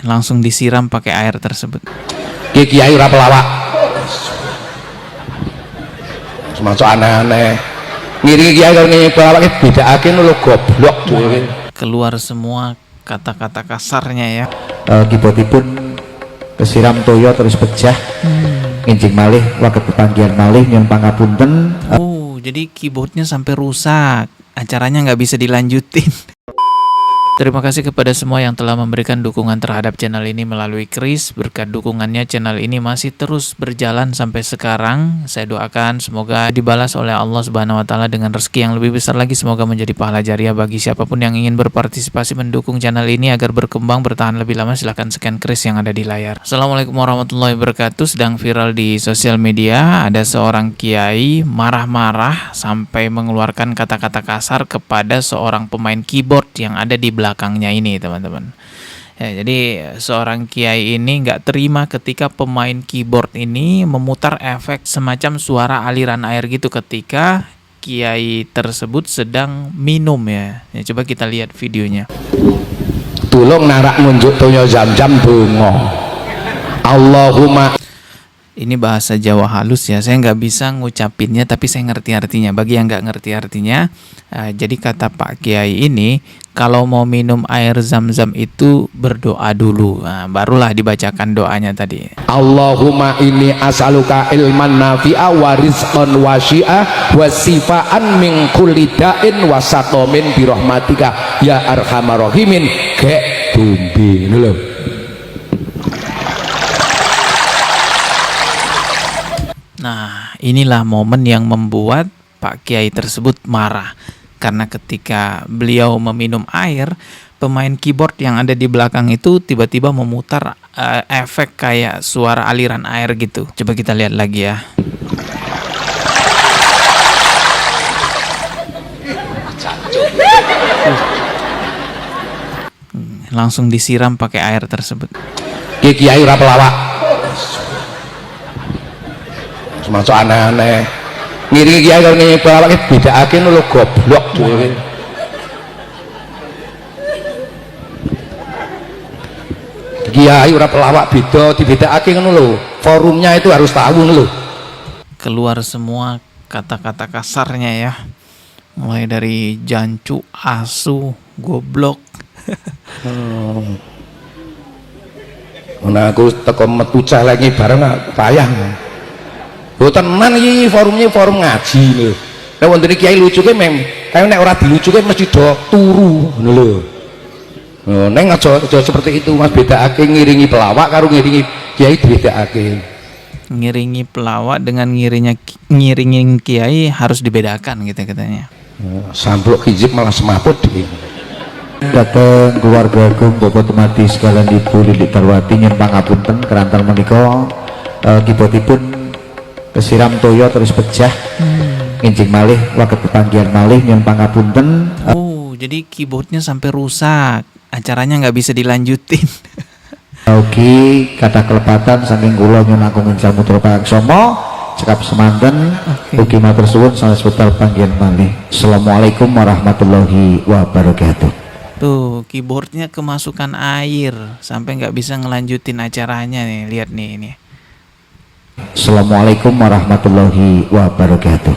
Langsung disiram pakai air tersebut. Kiai ora pelawak. Semacam aneh-aneh. Ngiringi kiai karo ngiringi pelawak bedakake lho goblok dhewe. Keluar semua kata-kata kasarnya ya. Kibotipun kesiram toyo terus pecah. Injing malih waket pepanggihan malih nyun pangapunten. Jadi keyboardnya sampai rusak, acaranya nggak bisa dilanjutin. Terima kasih kepada semua yang telah memberikan dukungan terhadap channel ini melalui Kris. Berkat dukungannya channel ini masih terus berjalan sampai sekarang. Saya doakan semoga dibalas oleh Allah Subhanahu wa taala dengan rezeki yang lebih besar lagi. Semoga menjadi pahala jariah bagi siapapun yang ingin berpartisipasi mendukung channel ini agar berkembang bertahan lebih lama. Silahkan scan Kris yang ada di layar. Assalamualaikum warahmatullahi wabarakatuh. Sedang viral di sosial media, ada seorang kiai marah-marah sampai mengeluarkan kata-kata kasar kepada seorang pemain keyboard yang ada di belakangnya ini, teman-teman. Ya, jadi seorang kiai ini nggak terima ketika pemain keyboard ini memutar efek semacam suara aliran air gitu ketika kiai tersebut sedang minum ya. Coba kita lihat videonya. Tulung narak nunjuk toyo jam-jam donga. Allahumma. Ini bahasa Jawa halus ya, saya nggak bisa ngucapinnya tapi saya ngerti artinya. Bagi yang nggak ngerti artinya, jadi kata Pak Kiai ini, kalau mau minum air zam-zam itu berdoa dulu, barulah dibacakan doanya tadi. Allahumma inni as'aluka ilman nafi'a wa rizqan wasi'a wa sifaan min kulli da'in wa saqamin bi rahmatika ya arhamar rahimin. Kek tumbi lho. Nah, inilah momen yang membuat Pak Kiai tersebut marah. Karena ketika beliau meminum air, pemain keyboard yang ada di belakang itu tiba-tiba memutar efek kayak suara aliran air gitu. Coba kita lihat lagi ya. Langsung disiram pakai air tersebut. Kiai ora pelawak. Semacam aneh-aneh. Ngiringi kiai karo ngiringi pelawak bedakake lho goblok dhewe. Kiai ora pelawak beda dibedakake ngono lho. Forumnya itu harus tahu lho. Keluar semua kata-kata kasarnya ya. Mulai dari jancu, asu, goblok. Nah aku teko metu cah lagi bareng payah. Lho tenan iki forumnya forum ngaji lho. Nek wonten kiai lucuke kayak nek ora dilucuke mesti do turu ngono lho. Neng aja seperti itu Mas, bedakake ngiringi pelawak karo ngiringi kiai bedakake. Ngiringi pelawak dengan ngiringi kiai harus dibedakan gitu katanya. Samplok kijip malah semaput dhewe. Dateng keluarga agung Bapak Temati sekalian Ibu Lilik Tarwati nyun pangapunten kerantan menika kibotipun kesiram toyo terus pecah. Injing malih waket pepanggihan malih nyun pangapunten. Jadi keyboardnya sampai rusak, acaranya nggak bisa dilanjutin. Ugi kata kelepatan saking kula nyun agung insal mutra paksama cekap semanten. Ugi matur suwun sanes putar panggihan malih. Assalamualaikum warahmatullahi wabarakatuh. Tuh keyboardnya kemasukan air sampai nggak bisa ngelanjutin acaranya nih. Lihat nih ini. Assalamualaikum warahmatullahi wabarakatuh.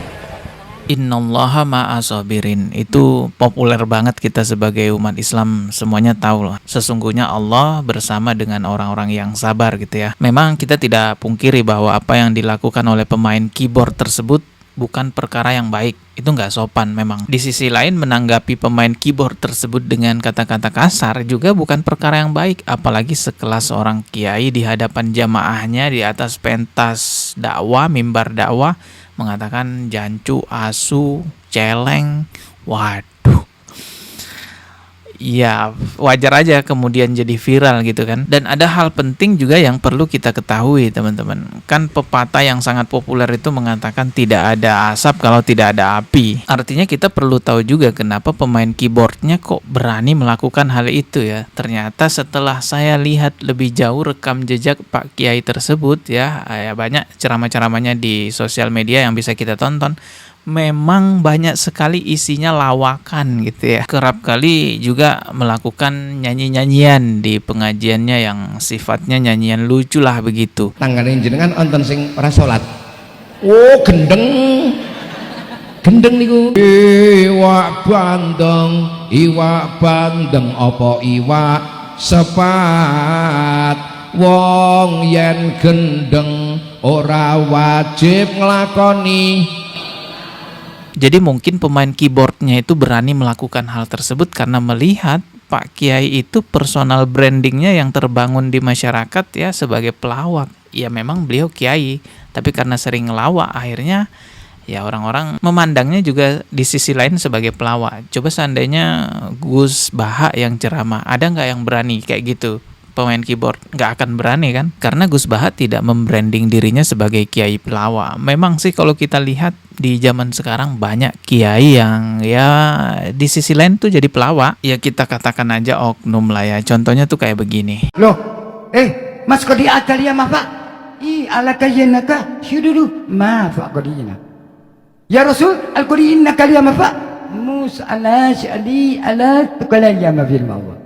Innallaha ma'asabirin. Itu populer banget, kita sebagai umat Islam semuanya tahu loh. Sesungguhnya Allah bersama dengan orang-orang yang sabar gitu ya. Memang kita tidak pungkiri bahwa apa yang dilakukan oleh pemain keyboard tersebut bukan perkara yang baik. Itu nggak sopan memang. Di sisi lain, menanggapi pemain keyboard tersebut dengan kata-kata kasar juga bukan perkara yang baik. Apalagi sekelas seorang kiai di hadapan jamaahnya di atas pentas dakwah, mimbar dakwah, mengatakan jancu, asu, celeng. Waduh. Ya wajar aja kemudian jadi viral gitu kan. Dan ada hal penting juga yang perlu kita ketahui, teman-teman. Kan pepatah yang sangat populer itu mengatakan tidak ada asap kalau tidak ada api. Artinya kita perlu tahu juga kenapa pemain keyboardnya kok berani melakukan hal itu ya. Ternyata setelah saya lihat lebih jauh rekam jejak Pak Kiai tersebut ya banyak ceramah-ceramahnya di sosial media yang bisa kita tonton. memang banyak sekali isinya lawakan gitu ya. Kerap kali juga melakukan nyanyi-nyanyian di pengajiannya yang sifatnya nyanyian lucu lah begitu. Tanggane jenengan wonten sing ora salat. Oh, gendeng. Gendeng niku. Iwak bandeng apa iwak sepat. Wong yen gendeng ora wajib nglakoni. Jadi mungkin pemain keyboardnya itu berani melakukan hal tersebut karena melihat Pak Kiai itu personal brandingnya yang terbangun di masyarakat ya sebagai pelawak. Ya memang beliau Kiai, tapi karena sering ngelawak akhirnya ya orang-orang memandangnya juga di sisi lain sebagai pelawak. Coba seandainya Gus Baha yang ceramah, ada nggak yang berani kayak gitu? Pemain keyboard nggak akan berani kan, karena Gus Baha tidak membranding dirinya sebagai kiai pelawak. Memang sih kalau kita lihat di zaman sekarang banyak kiai yang ya di sisi lain tuh jadi pelawak. Ya kita katakan aja oknum lah ya. Contohnya tuh kayak begini. Loh, mas kau diakal ya maaf pak? Ala kayenaka, syududu, maaf pak kau diina. Ya Rasul, al-Qur'an kali ya maaf pak? Mus ala syadi ala tukalan ya mafil mawah.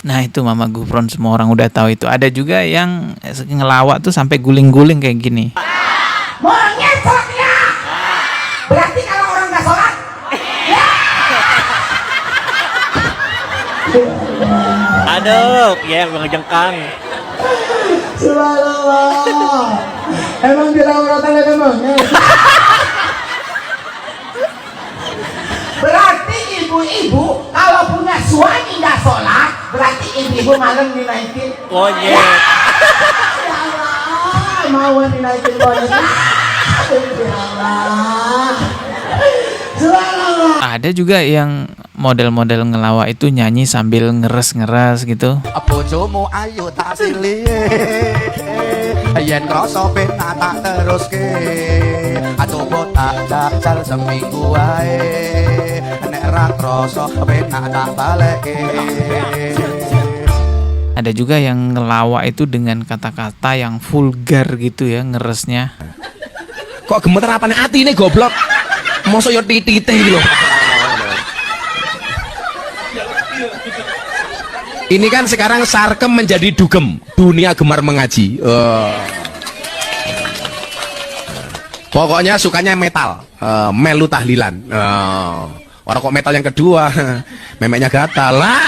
Nah itu Mama Gufron, semua orang udah tahu itu. Ada juga yang ngelawak tuh sampai guling-guling kayak gini. Monyet sholatnya. Berarti kalau orang nggak sholat, Aduh, ya mengejengkang. Subhanallah. Emang di lauratan ada monyet? berarti ibu-ibu kalau punya suami nggak sholat, berarti ibu-ibu malam dinaikin. Monyet. Ya Allah, mau dinaikin monyet. Ya Allah. Subhanallah. Ada juga yang model-model ngelawak itu nyanyi sambil ngeres-ngeres gitu. Bojomu ayo tak silih yen krasa penak tak teruske coba tak jajal seminggu wae nek ra krasa penak tak balekke. Ada juga yang ngelawak itu dengan kata-kata yang vulgar gitu ya ngeresnya. Kok gemeter apane atine goblok? Mosok yo titite iki lho. Ini kan sekarang sarkem menjadi dugem, dunia gemar mengaji. Pokoknya sukanya metal, melu tahlilan. Orang kok metal yang kedua, memeknya gatal lah.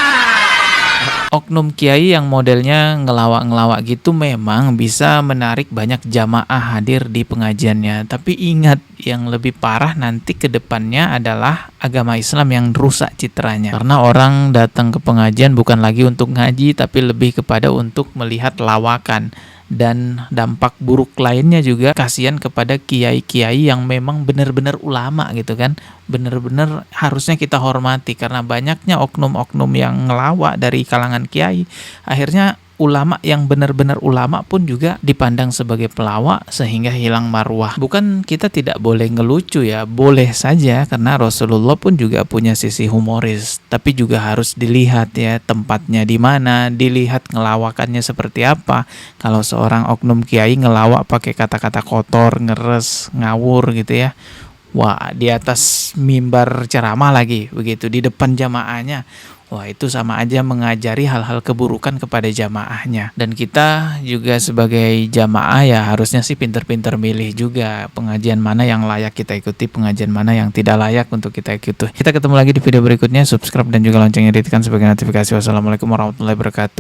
Oknum kiai yang modelnya ngelawak-ngelawak gitu memang bisa menarik banyak jamaah hadir di pengajiannya. Tapi ingat, yang lebih parah nanti ke depannya adalah agama Islam yang rusak citranya. Karena orang datang ke pengajian bukan lagi untuk ngaji, tapi lebih kepada untuk melihat lawakan. Dan dampak buruk lainnya juga kasihan kepada kiai-kiai yang memang benar-benar ulama gitu kan. Benar-benar harusnya kita hormati, karena banyaknya oknum-oknum yang ngelawak dari kalangan kiai. Akhirnya ulama yang benar-benar ulama pun juga dipandang sebagai pelawak sehingga hilang marwah. Bukan kita tidak boleh ngelucu ya, boleh saja karena Rasulullah pun juga punya sisi humoris, tapi juga harus dilihat ya tempatnya di mana, dilihat ngelawakannya seperti apa. Kalau seorang oknum kiai ngelawak pakai kata-kata kotor, ngeres, ngawur gitu ya. Wah, di atas mimbar ceramah lagi begitu di depan jamaahnya. Wah, itu sama aja mengajari hal-hal keburukan kepada jamaahnya. Dan kita juga sebagai jamaah ya harusnya sih pinter-pinter milih juga pengajian mana yang layak kita ikuti, pengajian mana yang tidak layak untuk kita ikuti. Kita ketemu lagi di video berikutnya. Subscribe dan juga loncengnya ditekan sebagai notifikasi. Wassalamualaikum warahmatullahi wabarakatuh.